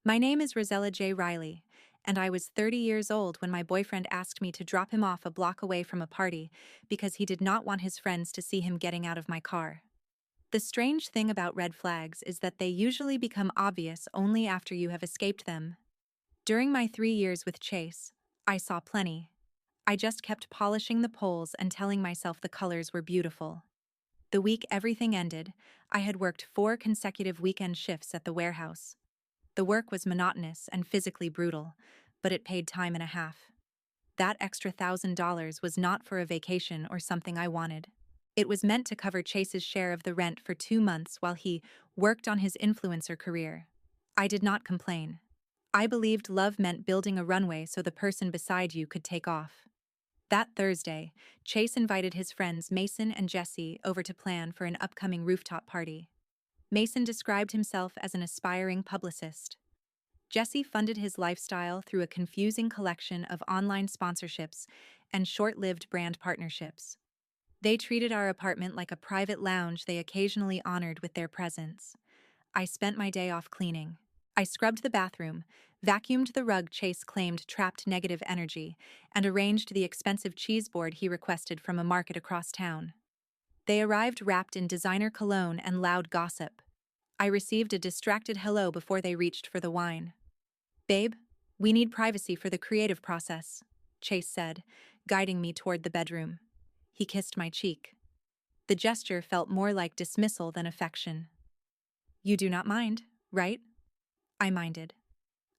My name is Rosella J. Riley, and I was 30 years old when my boyfriend asked me to drop him off a block away from a party because he did not want his friends to see him getting out of my car. The strange thing about red flags is that they usually become obvious only after you have escaped them. During my 3 years with Chase, I saw plenty. I just kept polishing the poles and telling myself the colors were beautiful. The week everything ended, I had worked 4 consecutive weekend shifts at the warehouse. The work was monotonous and physically brutal, but it paid time and a half. That extra $1,000 was not for a vacation or something I wanted. It was meant to cover Chase's share of the rent for 2 months while he worked on his influencer career. I did not complain. I believed love meant building a runway so the person beside you could take off. That Thursday, Chase invited his friends Mason and Jesse over to plan for an upcoming rooftop party. Mason described himself as an aspiring publicist. Jesse funded his lifestyle through a confusing collection of online sponsorships and short-lived brand partnerships. They treated our apartment like a private lounge they occasionally honored with their presence. I spent my day off cleaning. I scrubbed the bathroom, vacuumed the rug Chase claimed trapped negative energy, and arranged the expensive cheese board he requested from a market across town. They arrived wrapped in designer cologne and loud gossip. I received a distracted hello before they reached for the wine. "Babe, we need privacy for the creative process," Chase said, guiding me toward the bedroom. He kissed my cheek. The gesture felt more like dismissal than affection. "You do not mind, right?" I minded.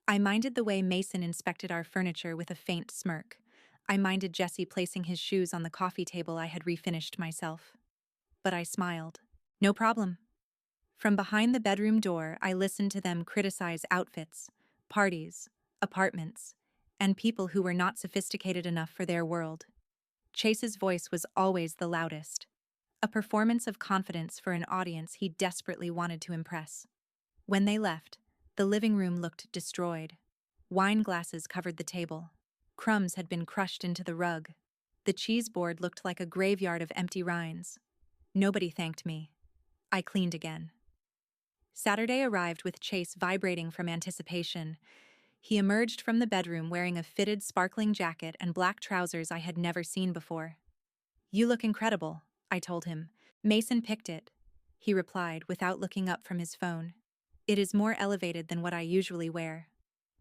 I minded the way Mason inspected our furniture with a faint smirk. I minded Jesse placing his shoes on the coffee table I had refinished myself. But I smiled. "No problem." From behind the bedroom door, I listened to them criticize outfits, parties, apartments, and people who were not sophisticated enough for their world. Chase's voice was always the loudest, a performance of confidence for an audience he desperately wanted to impress. When they left, the living room looked destroyed. Wine glasses covered the table. Crumbs had been crushed into the rug. The cheese board looked like a graveyard of empty rinds. Nobody thanked me. I cleaned again. Saturday arrived with Chase vibrating from anticipation. He emerged from the bedroom wearing a fitted, sparkling jacket and black trousers I had never seen before. "You look incredible," I told him. "Mason picked it," he replied without looking up from his phone. "It is more elevated than what I usually wear."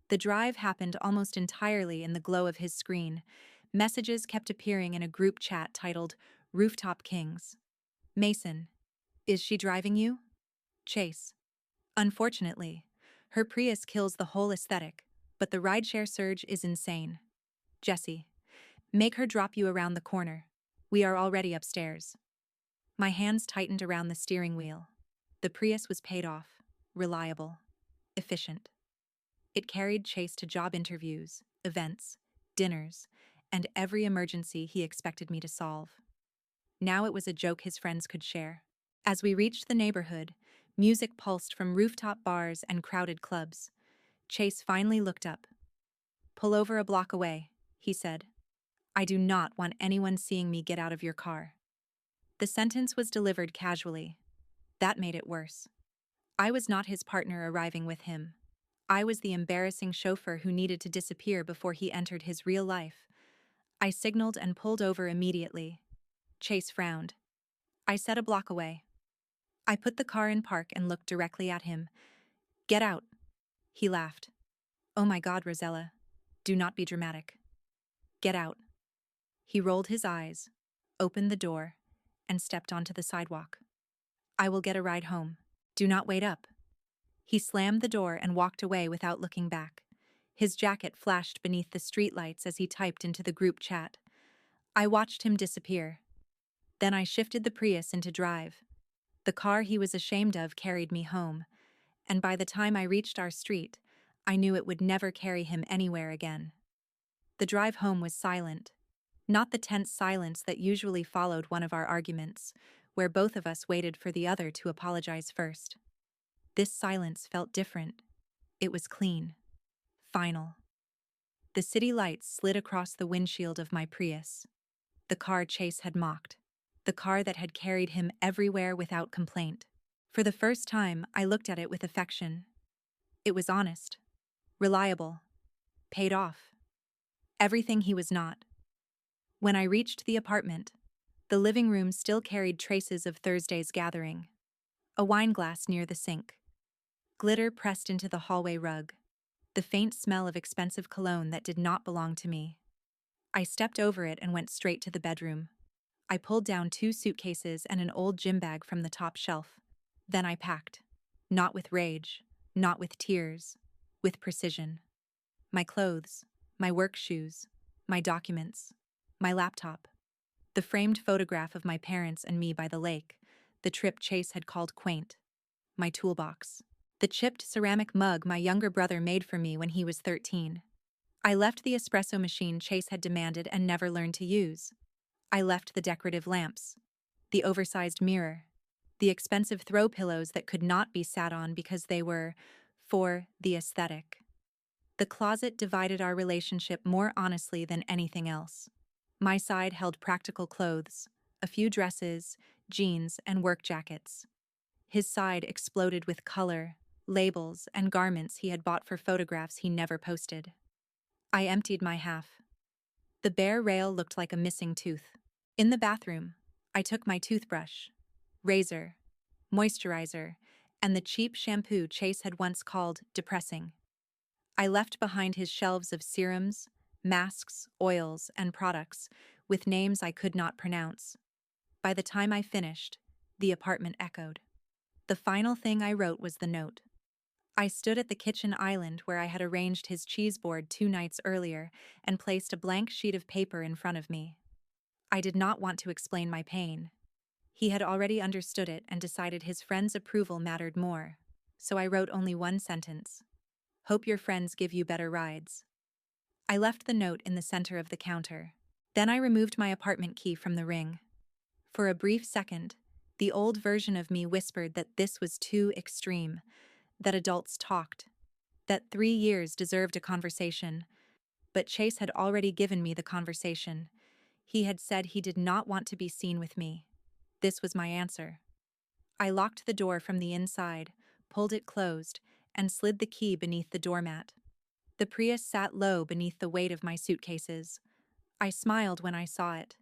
The drive happened almost entirely in the glow of his screen. Messages kept appearing in a group chat titled Rooftop Kings. "Mason, is she driving you?" Chase: "Unfortunately, her Prius kills the whole aesthetic, but the rideshare surge is insane." Jesse: "Make her drop you around the corner. We are already upstairs." My hands tightened around the steering wheel. The Prius was paid off, reliable, efficient. It carried Chase to job interviews, events, dinners, and every emergency he expected me to solve. Now it was a joke his friends could share. As we reached the neighborhood, music pulsed from rooftop bars and crowded clubs. Chase finally looked up. "Pull over a block away," he said. "I do not want anyone seeing me get out of your car." The sentence was delivered casually. That made it worse. I was not his partner arriving with him. I was the embarrassing chauffeur who needed to disappear before he entered his real life. I signaled and pulled over immediately. Chase frowned. I said a block away. I put the car in park and looked directly at him. "Get out." He laughed. "Oh my God, Rosella. Do not be dramatic." "Get out." He rolled his eyes, opened the door, and stepped onto the sidewalk. "I will get a ride home. Do not wait up." He slammed the door and walked away without looking back. His jacket flashed beneath the streetlights as he typed into the group chat. I watched him disappear. Then I shifted the Prius into drive. The car he was ashamed of carried me home, and by the time I reached our street, I knew it would never carry him anywhere again. The drive home was silent. Not the tense silence that usually followed one of our arguments, where both of us waited for the other to apologize first. This silence felt different. It was clean. Final. The city lights slid across the windshield of my Prius. The car Chase had mocked. The car that had carried him everywhere without complaint. For the first time, I looked at it with affection. It was honest. reliable, paid off. Everything he was not. When I reached the apartment, the living room still carried traces of Thursday's gathering. A wine glass near the sink. Glitter pressed into the hallway rug. The faint smell of expensive cologne that did not belong to me. I stepped over it and went straight to the bedroom. I pulled down 2 suitcases and an old gym bag from the top shelf. Then I packed. Not with rage, not with tears, with precision. My clothes, my work shoes, my documents, my laptop, the framed photograph of my parents and me by the lake, the trip Chase had called quaint, my toolbox, the chipped ceramic mug my younger brother made for me when he was 13. I left the espresso machine Chase had demanded and never learned to use. I left the decorative lamps, the oversized mirror, the expensive throw pillows that could not be sat on because they were for the aesthetic. The closet divided our relationship more honestly than anything else. My side held practical clothes, a few dresses, jeans, and work jackets. His side exploded with color, labels, and garments he had bought for photographs he never posted. I emptied my half. The bare rail looked like a missing tooth. In the bathroom, I took my toothbrush, razor, moisturizer, and the cheap shampoo Chase had once called depressing. I left behind his shelves of serums, masks, oils, and products with names I could not pronounce. By the time I finished, the apartment echoed. The final thing I wrote was the note. I stood at the kitchen island where I had arranged his cheese board 2 nights earlier and placed a blank sheet of paper in front of me. I did not want to explain my pain. He had already understood it and decided his friend's approval mattered more, so I wrote only 1 sentence. Hope your friends give you better rides. I left the note in the center of the counter. Then I removed my apartment key from the ring. For a brief second, the old version of me whispered that this was too extreme, that adults talked, that 3 years deserved a conversation. But Chase had already given me the conversation. He had said he did not want to be seen with me. This was my answer. I locked the door from the inside, pulled it closed, and slid the key beneath the doormat. The Prius sat low beneath the weight of my suitcases. I smiled when I saw it.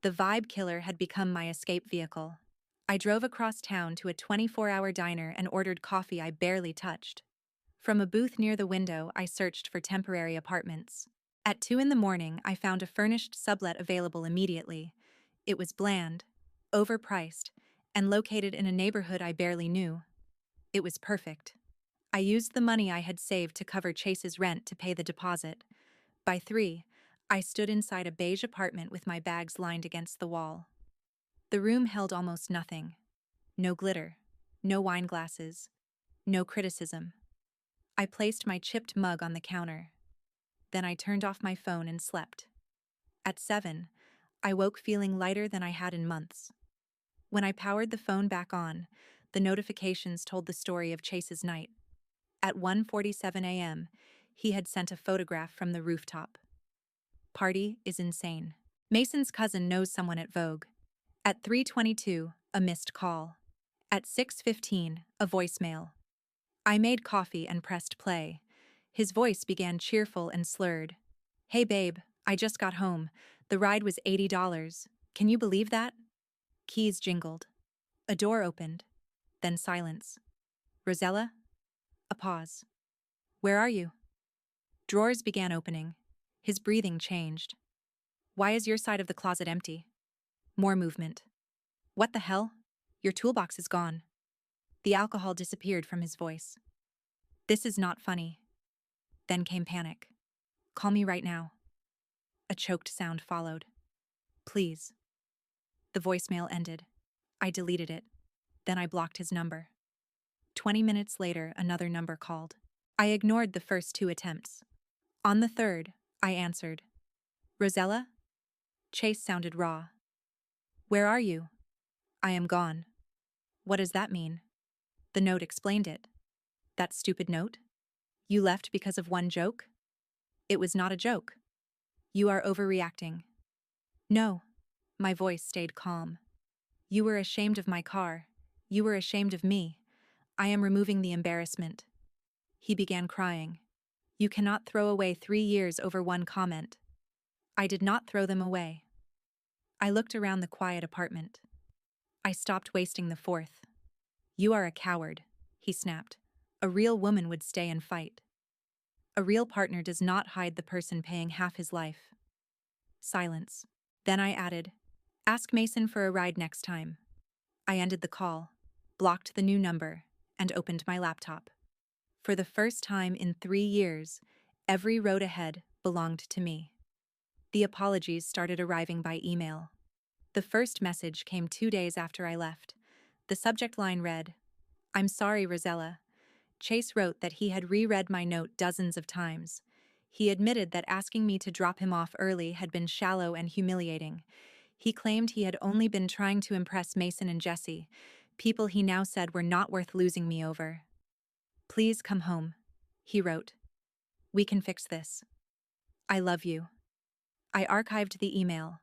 The vibe killer had become my escape vehicle. I drove across town to a 24-hour diner and ordered coffee I barely touched. From a booth near the window, I searched for temporary apartments. At 2 in the morning, I found a furnished sublet available immediately. It was bland, overpriced, and located in a neighborhood I barely knew. It was perfect. I used the money I had saved to cover Chase's rent to pay the deposit. By 3, I stood inside a beige apartment with my bags lined against the wall. The room held almost nothing. No glitter, no wine glasses, no criticism. I placed my chipped mug on the counter. Then I turned off my phone and slept. At 7, I woke feeling lighter than I had in months. When I powered the phone back on, the notifications told the story of Chase's night. At 1:47 a.m., he had sent a photograph from the rooftop. Party is insane. Mason's cousin knows someone at Vogue. At 3:22, a missed call. At 6:15, a voicemail. I made coffee and pressed play. His voice began cheerful and slurred. Hey babe, I just got home. The ride was $80. Can you believe that? Keys jingled. A door opened. Then silence. Rosella? A pause. Where are you? Drawers began opening. His breathing changed. Why is your side of the closet empty? More movement. What the hell? Your toolbox is gone. The alcohol disappeared from his voice. This is not funny. Then came panic. Call me right now. A choked sound followed. Please. The voicemail ended. I deleted it. Then I blocked his number. 20 minutes later, another number called. I ignored the first 2 attempts. On the third, I answered. Rosella? Chase sounded raw. Where are you? I am gone. What does that mean? The note explained it. That stupid note? You left because of 1 joke? It was not a joke. You are overreacting. No. My voice stayed calm. You were ashamed of my car. You were ashamed of me. I am removing the embarrassment. He began crying. You cannot throw away 3 years over one comment. I did not throw them away. I looked around the quiet apartment. I stopped wasting the fourth. You are a coward, he snapped. A real woman would stay and fight. A real partner does not hide the person paying half his life. Silence. Then I added, ask Mason for a ride next time. I ended the call, blocked the new number, and opened my laptop. For the first time in 3 years, every road ahead belonged to me. The apologies started arriving by email. The first message came 2 days after I left. The subject line read, I'm sorry, Rosella. Chase wrote that he had reread my note dozens of times. He admitted that asking me to drop him off early had been shallow and humiliating. He claimed he had only been trying to impress Mason and Jesse, people he now said were not worth losing me over. Please come home, he wrote. We can fix this. I love you. I archived the email.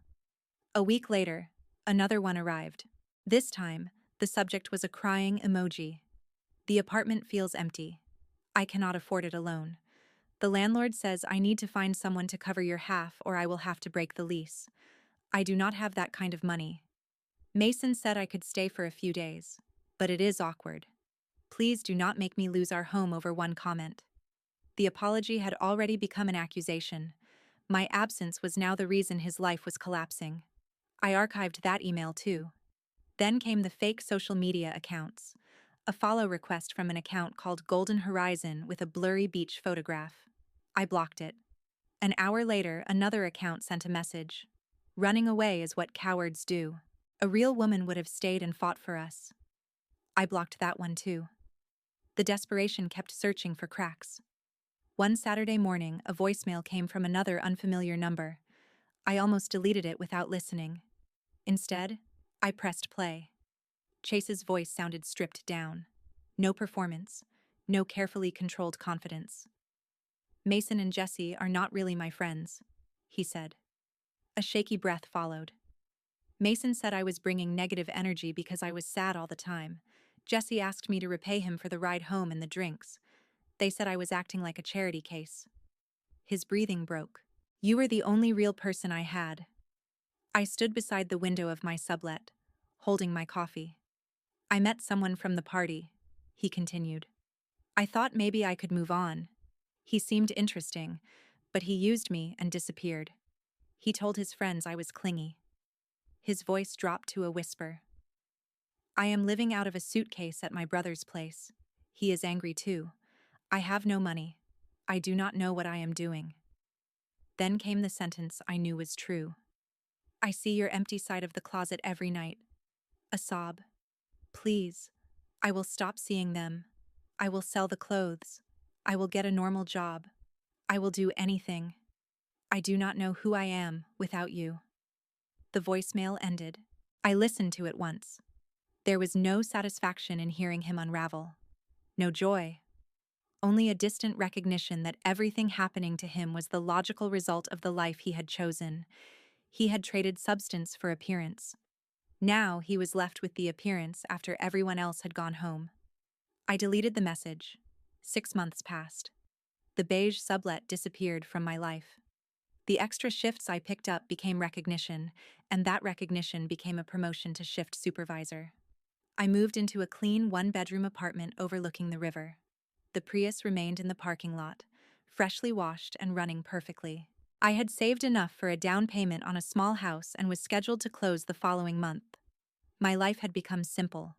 A week later, another one arrived. This time, the subject was a crying emoji. The apartment feels empty. I cannot afford it alone. The landlord says I need to find someone to cover your half or I will have to break the lease. I do not have that kind of money. Mason said I could stay for a few days, but it is awkward. Please do not make me lose our home over one comment. The apology had already become an accusation. My absence was now the reason his life was collapsing. I archived that email too. Then came the fake social media accounts. A follow request from an account called Golden Horizon with a blurry beach photograph. I blocked it. An hour later, another account sent a message. Running away is what cowards do. A real woman would have stayed and fought for us. I blocked that one too. The desperation kept searching for cracks. One Saturday morning, a voicemail came from another unfamiliar number. I almost deleted it without listening. Instead, I pressed play. Chase's voice sounded stripped down. No performance, no carefully controlled confidence. Mason and Jesse are not really my friends, he said. A shaky breath followed. Mason said I was bringing negative energy because I was sad all the time. Jesse asked me to repay him for the ride home and the drinks. They said I was acting like a charity case. His breathing broke. You were the only real person I had. I stood beside the window of my sublet, holding my coffee. I met someone from the party, he continued. I thought maybe I could move on. He seemed interesting, but he used me and disappeared. He told his friends I was clingy. His voice dropped to a whisper. I am living out of a suitcase at my brother's place. He is angry too. I have no money. I do not know what I am doing. Then came the sentence I knew was true. I see your empty side of the closet every night. A sob. Please. I will stop seeing them. I will sell the clothes. I will get a normal job. I will do anything. I do not know who I am without you. The voicemail ended. I listened to it once. There was no satisfaction in hearing him unravel. No joy. Only a distant recognition that everything happening to him was the logical result of the life he had chosen. He had traded substance for appearance. Now he was left with the appearance after everyone else had gone home. I deleted the message. 6 months passed. The beige sublet disappeared from my life. The extra shifts I picked up became recognition, and that recognition became a promotion to shift supervisor. I moved into a clean one-bedroom apartment overlooking the river. The Prius remained in the parking lot, freshly washed and running perfectly. I had saved enough for a down payment on a small house and was scheduled to close the following month. My life had become simple.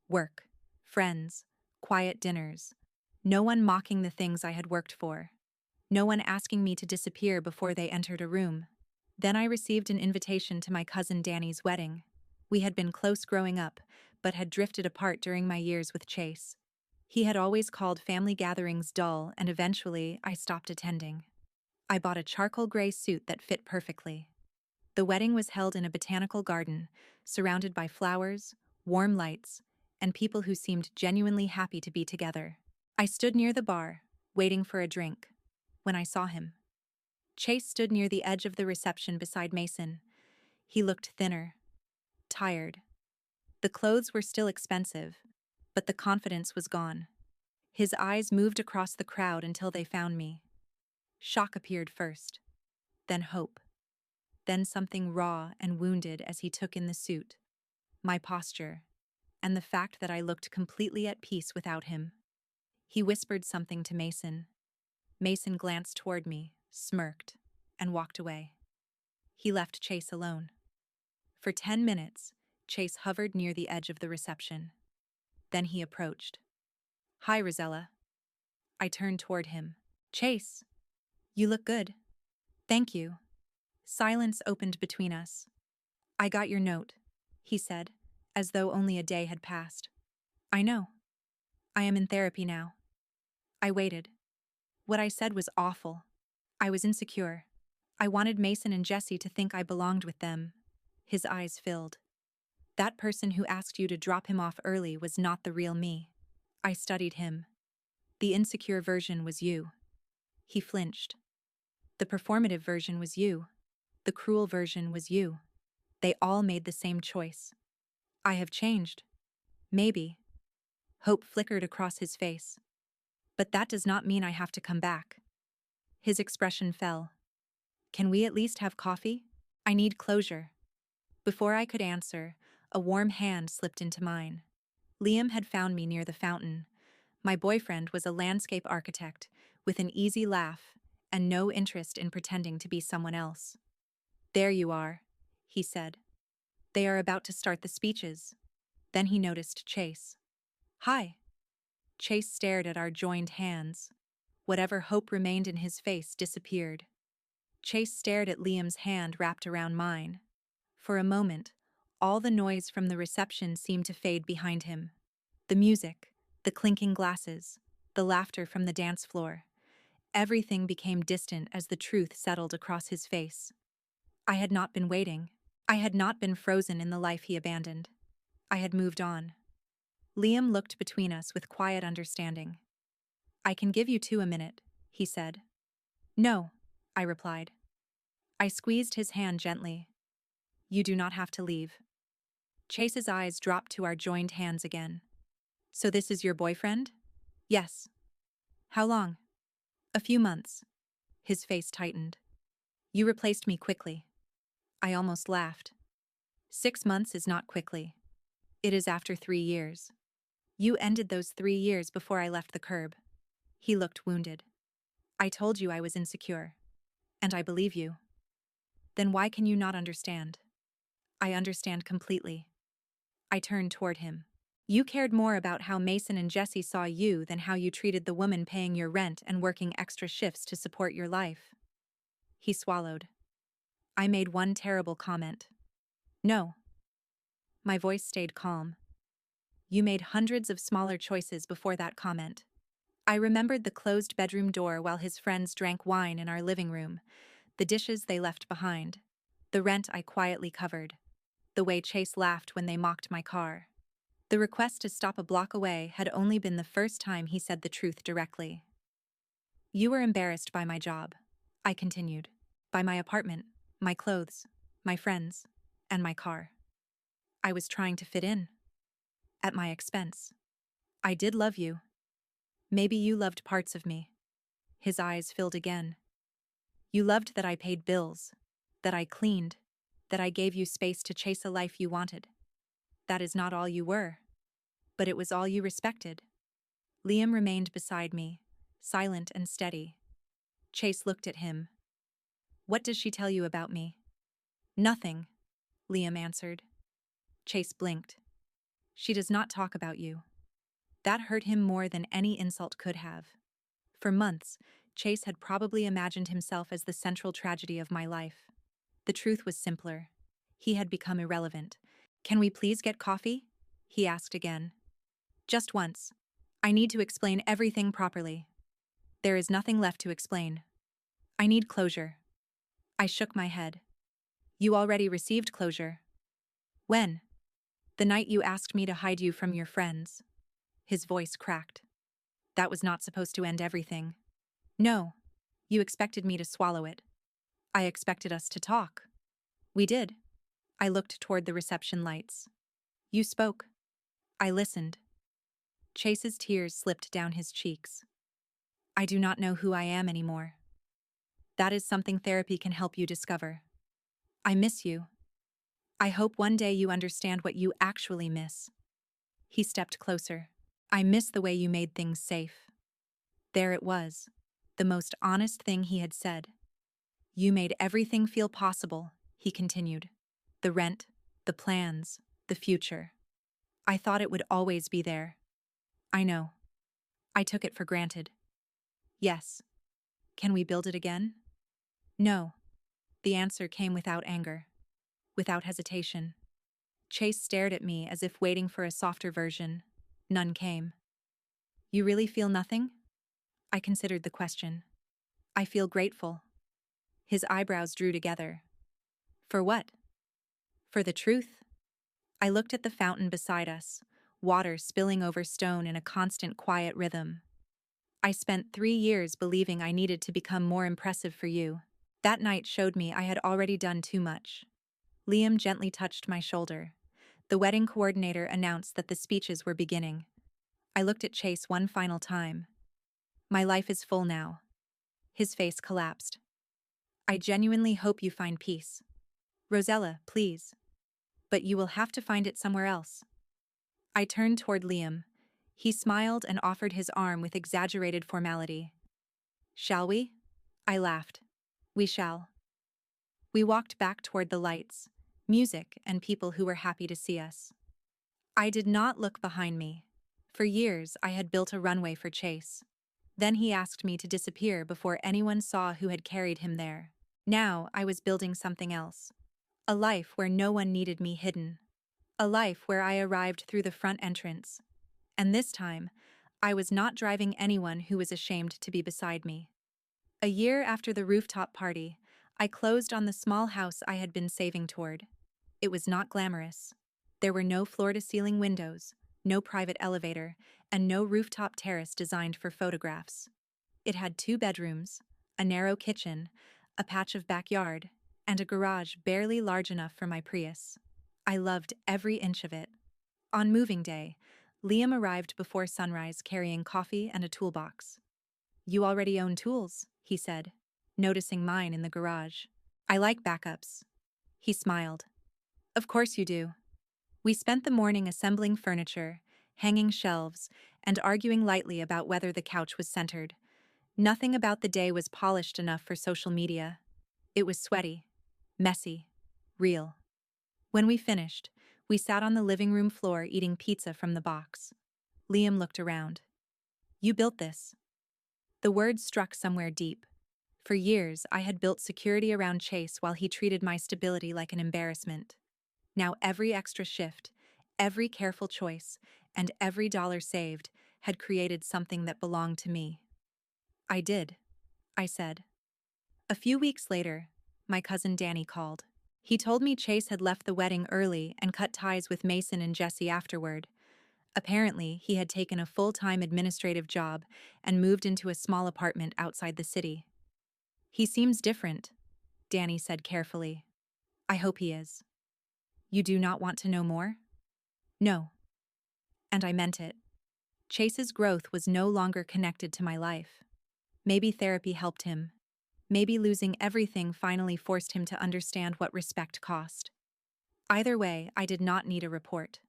Work, friends, quiet dinners. No one mocking the things I had worked for. No one asking me to disappear before they entered a room. Then I received an invitation to my cousin Danny's wedding. We had been close growing up, but had drifted apart during my years with Chase. He had always called family gatherings dull, and eventually I stopped attending. I bought a charcoal gray suit that fit perfectly. The wedding was held in a botanical garden, surrounded by flowers, warm lights, and people who seemed genuinely happy to be together. I stood near the bar, waiting for a drink, when I saw him. Chase stood near the edge of the reception beside Mason. He looked thinner, tired. The clothes were still expensive, but the confidence was gone. His eyes moved across the crowd until they found me. Shock appeared first, then hope, then something raw and wounded as he took in the suit, my posture, and the fact that I looked completely at peace without him. He whispered something to Mason. Mason glanced toward me, smirked, and walked away. He left Chase alone. For 10 minutes, Chase hovered near the edge of the reception. Then he approached. "Hi, Rosella." I turned toward him. "Chase, you look good." "Thank you." Silence opened between us. "I got your note," he said, as though only a day had passed. "I know. I am in therapy now." I waited. What I said was awful. I was insecure. I wanted Mason and Jesse to think I belonged with them. His eyes filled. "That person who asked you to drop him off early was not the real me." I studied him. "The insecure version was you." He flinched. "The performative version was you. The cruel version was you. They all made the same choice." "I have changed. Maybe." Hope flickered across his face. "But that does not mean I have to come back." His expression fell. "Can we at least have coffee? I need closure." Before I could answer, a warm hand slipped into mine. Liam had found me near the fountain. My boyfriend was a landscape architect, with an easy laugh and no interest in pretending to be someone else. "There you are," he said. "They are about to start the speeches." Then he noticed Chase. "Hi." Chase stared at our joined hands. Whatever hope remained in his face disappeared. Chase stared at Liam's hand wrapped around mine. For a moment, all the noise from the reception seemed to fade behind him. The music, the clinking glasses, the laughter from the dance floor. Everything became distant as the truth settled across his face. I had not been waiting. I had not been frozen in the life he abandoned. I had moved on. Liam looked between us with quiet understanding. "I can give you 2 a minute," he said. "No," I replied. I squeezed his hand gently. "You do not have to leave." Chase's eyes dropped to our joined hands again. "So this is your boyfriend?" "Yes." "How long?" "A few months." His face tightened. "You replaced me quickly." I almost laughed. 6 months is not quickly. It is after 3 years. You ended those 3 years before I left the curb." He looked wounded. "I told you I was insecure. And I believe you." "Then why can you not understand?" "I understand completely." I turned toward him. "You cared more about how Mason and Jesse saw you than how you treated the woman paying your rent and working extra shifts to support your life." He swallowed. "I made one terrible comment." "No." My voice stayed calm. "You made hundreds of smaller choices before that comment." I remembered the closed bedroom door while his friends drank wine in our living room, the dishes they left behind, the rent I quietly covered, the way Chase laughed when they mocked my car. The request to stop a block away had only been the first time he said the truth directly. "You were embarrassed by my job," I continued, "by my apartment, my clothes, my friends, and my car. I was trying to fit in. At my expense. I did love you. Maybe you loved parts of me." His eyes filled again. "You loved that I paid bills, that I cleaned, that I gave you space to chase a life you wanted. That is not all you were. But it was all you respected." Liam remained beside me, silent and steady. Chase looked at him. "What does she tell you about me?" "Nothing," Liam answered. Chase blinked. "She does not talk about you." That hurt him more than any insult could have. For months, Chase had probably imagined himself as the central tragedy of my life. The truth was simpler. He had become irrelevant. "Can we please get coffee?" he asked again. "Just once. I need to explain everything properly." "There is nothing left to explain." "I need closure." I shook my head. "You already received closure." "When?" "The night you asked me to hide you from your friends." His voice cracked. "That was not supposed to end everything." "No. You expected me to swallow it." "I expected us to talk." "We did." I looked toward the reception lights. "You spoke." "I listened." Chase's tears slipped down his cheeks. "I do not know who I am anymore." That is something therapy can help you discover. I miss you. I hope one day you understand what you actually miss. He stepped closer. I miss the way you made things safe. There it was. The most honest thing he had said. You made everything feel possible, he continued. The rent, the plans, the future. I thought it would always be there. I know. I took it for granted. Yes. Can we build it again? No. The answer came without anger, without hesitation. Chase stared at me as if waiting for a softer version. None came. You really feel nothing? I considered the question. I feel grateful. His eyebrows drew together. For what? For the truth? I looked at the fountain beside us, water spilling over stone in a constant quiet rhythm. I spent 3 years believing I needed to become more impressive for you. That night showed me I had already done too much. Liam gently touched my shoulder. The wedding coordinator announced that the speeches were beginning. I looked at Chase one final time. My life is full now. His face collapsed. I genuinely hope you find peace. Rosella, please. But you will have to find it somewhere else. I turned toward Liam. He smiled and offered his arm with exaggerated formality. Shall we? I laughed. We shall. We walked back toward the lights, music, and people who were happy to see us. I did not look behind me. For years, I had built a runway for Chase. Then he asked me to disappear before anyone saw who had carried him there. Now, I was building something else. A life where no one needed me hidden. A life where I arrived through the front entrance. And this time, I was not driving anyone who was ashamed to be beside me. A year after the rooftop party, I closed on the small house I had been saving toward. It was not glamorous. There were no floor-to-ceiling windows, no private elevator, and no rooftop terrace designed for photographs. It had 2 bedrooms, a narrow kitchen, a patch of backyard, and a garage barely large enough for my Prius. I loved every inch of it. On moving day, Liam arrived before sunrise carrying coffee and a toolbox. You already own tools, he said, noticing mine in the garage. I like backups. He smiled. Of course you do. We spent the morning assembling furniture, hanging shelves, and arguing lightly about whether the couch was centered. Nothing about the day was polished enough for social media. It was sweaty, messy, real. When we finished, we sat on the living room floor eating pizza from the box. Liam looked around. You built this. The word struck somewhere deep. For years, I had built security around Chase while he treated my stability like an embarrassment. Now every extra shift, every careful choice, and every dollar saved had created something that belonged to me. I did, I said. A few weeks later, my cousin Danny called. He told me Chase had left the wedding early and cut ties with Mason and Jesse afterward. Apparently, he had taken a full-time administrative job and moved into a small apartment outside the city. He seems different, Danny said carefully. I hope he is. You do not want to know more? No. And I meant it. Chase's growth was no longer connected to my life. Maybe therapy helped him. Maybe losing everything finally forced him to understand what respect cost. Either way, I did not need a report.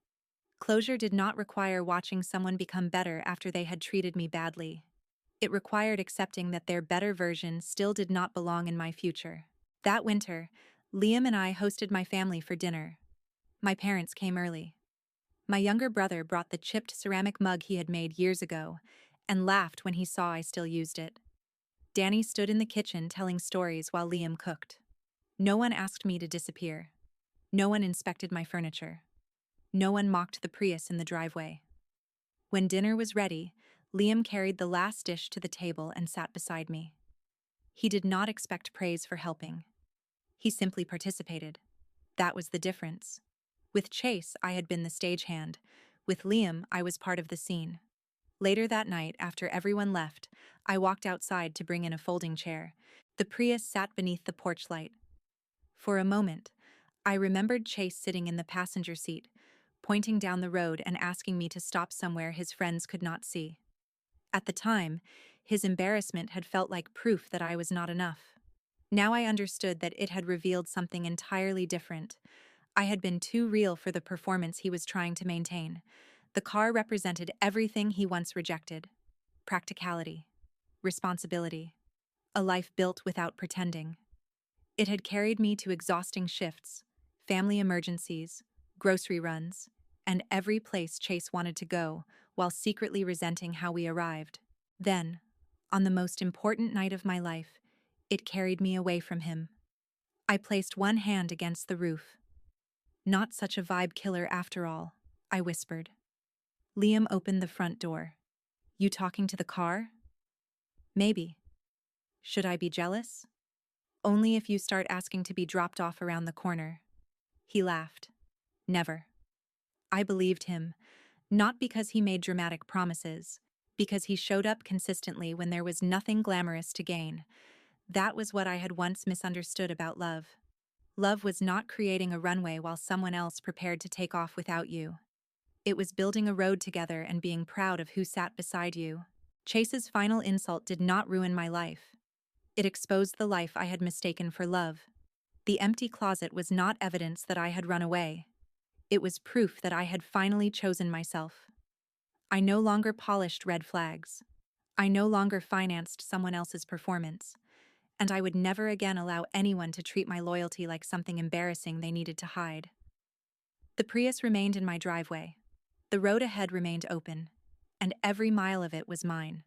Closure did not require watching someone become better after they had treated me badly. It required accepting that their better version still did not belong in my future. That winter, Liam and I hosted my family for dinner. My parents came early. My younger brother brought the chipped ceramic mug he had made years ago and laughed when he saw I still used it. Danny stood in the kitchen telling stories while Liam cooked. No one asked me to disappear. No one inspected my furniture. No one mocked the Prius in the driveway. When dinner was ready, Liam carried the last dish to the table and sat beside me. He did not expect praise for helping. He simply participated. That was the difference. With Chase, I had been the stagehand. With Liam, I was part of the scene. Later that night, after everyone left, I walked outside to bring in a folding chair. The Prius sat beneath the porch light. For a moment, I remembered Chase sitting in the passenger seat, pointing down the road and asking me to stop somewhere his friends could not see. At the time, his embarrassment had felt like proof that I was not enough. Now I understood that it had revealed something entirely different. I had been too real for the performance he was trying to maintain. The car represented everything he once rejected: practicality, responsibility, a life built without pretending. It had carried me to exhausting shifts, family emergencies, grocery runs, and every place Chase wanted to go, while secretly resenting how we arrived. Then, on the most important night of my life, it carried me away from him. I placed one hand against the roof. "Not such a vibe killer after all," I whispered. Liam opened the front door. "You talking to the car?" "Maybe. Should I be jealous?" "Only if you start asking to be dropped off around the corner." He laughed. "Never." I believed him, not because he made dramatic promises, because he showed up consistently when there was nothing glamorous to gain. That was what I had once misunderstood about love. Love was not creating a runway while someone else prepared to take off without you. It was building a road together and being proud of who sat beside you. Chase's final insult did not ruin my life. It exposed the life I had mistaken for love. The empty closet was not evidence that I had run away. It was proof that I had finally chosen myself. I no longer polished red flags. I no longer financed someone else's performance. And I would never again allow anyone to treat my loyalty like something embarrassing they needed to hide. The Prius remained in my driveway. The road ahead remained open, and every mile of it was mine.